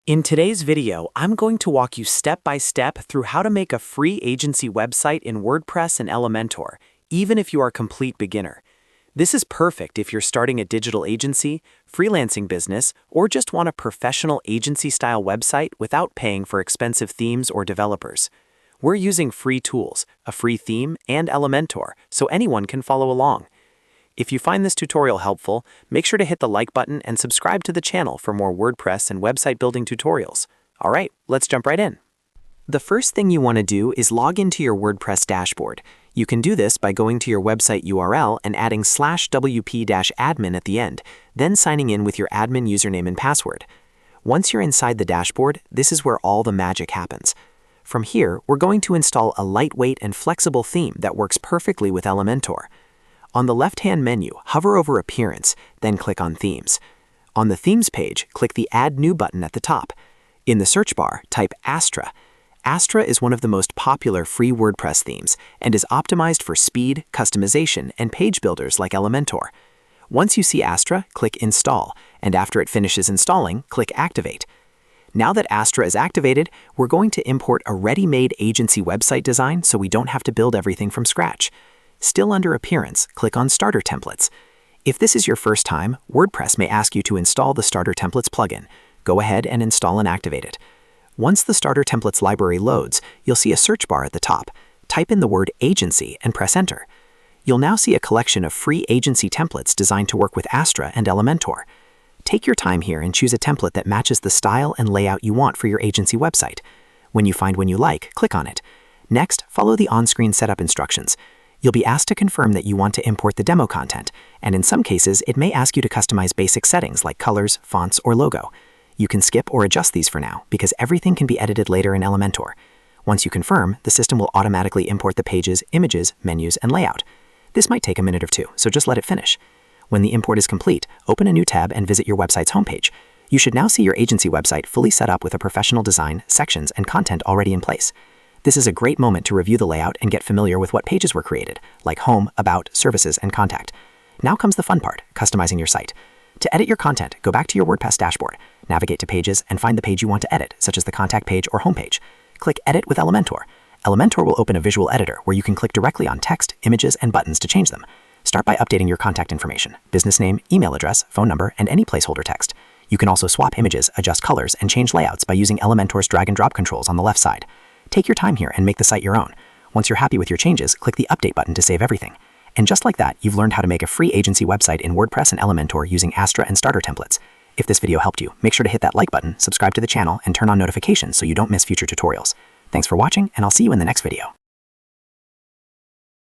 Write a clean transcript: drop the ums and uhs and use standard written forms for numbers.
In today's video, I'm going to walk you step by step through how to make a free agency website in WordPress and Elementor, even if you are a complete beginner. This is perfect if you're starting a digital agency, freelancing business, or just want a professional agency-style website without paying for expensive themes or developers. We're using free tools, a free theme, and Elementor, so anyone can follow along. If you find this tutorial helpful, make sure to hit the like button and subscribe to the channel for more WordPress and website building tutorials. All right, let's jump right in. The first thing you want to do is log into your WordPress dashboard. You can do this by going to your website URL and adding /wp-admin at the end, then signing in with your admin username and password. Once you're inside the dashboard, this is where all the magic happens. From here, we're going to install a lightweight and flexible theme that works perfectly with Elementor. On the left-hand menu, hover over Appearance, then click on Themes. On the Themes page, click the Add New button at the top. In the search bar, type Astra. Astra is one of the most popular free WordPress themes and is optimized for speed, customization, and page builders like Elementor. Once you see Astra, click Install, and after it finishes installing, click Activate. Now that Astra is activated, we're going to import a ready-made agency website design so we don't have to build everything from scratch. Still under Appearance, click on Starter Templates. If this is your first time, WordPress may ask you to install the Starter Templates plugin. Go ahead and install and activate it. Once the Starter Templates library loads, you'll see a search bar at the top. Type in the word Agency and press Enter. You'll now see a collection of free agency templates designed to work with Astra and Elementor. Take your time here and choose a template that matches the style and layout you want for your agency website. When you find one you like, click on it. Next, follow the on-screen setup instructions. You'll be asked to confirm that you want to import the demo content, and in some cases, it may ask you to customize basic settings like colors, fonts, or logo. You can skip or adjust these for now, because everything can be edited later in Elementor. Once you confirm, the system will automatically import the pages, images, menus, and layout. This might take a minute or two, so just let it finish. When the import is complete, open a new tab and visit your website's homepage. You should now see your agency website fully set up with a professional design, sections, and content already in place. This is a great moment to review the layout and get familiar with what pages were created, like Home, About, Services, and Contact. Now comes the fun part, customizing your site. To edit your content, go back to your WordPress dashboard, navigate to Pages, and find the page you want to edit, such as the Contact page or Home page. Click Edit with Elementor. Elementor will open a visual editor where you can click directly on text, images, and buttons to change them. Start by updating your contact information, business name, email address, phone number, and any placeholder text. You can also swap images, adjust colors, and change layouts by using Elementor's drag and drop controls on the left side. Take your time here and make the site your own. Once you're happy with your changes, click the Update button to save everything. And just like that, you've learned how to make a free agency website in WordPress and Elementor using Astra and Starter Templates. If this video helped you, make sure to hit that like button, subscribe to the channel, and turn on notifications so you don't miss future tutorials. Thanks for watching, and I'll see you in the next video.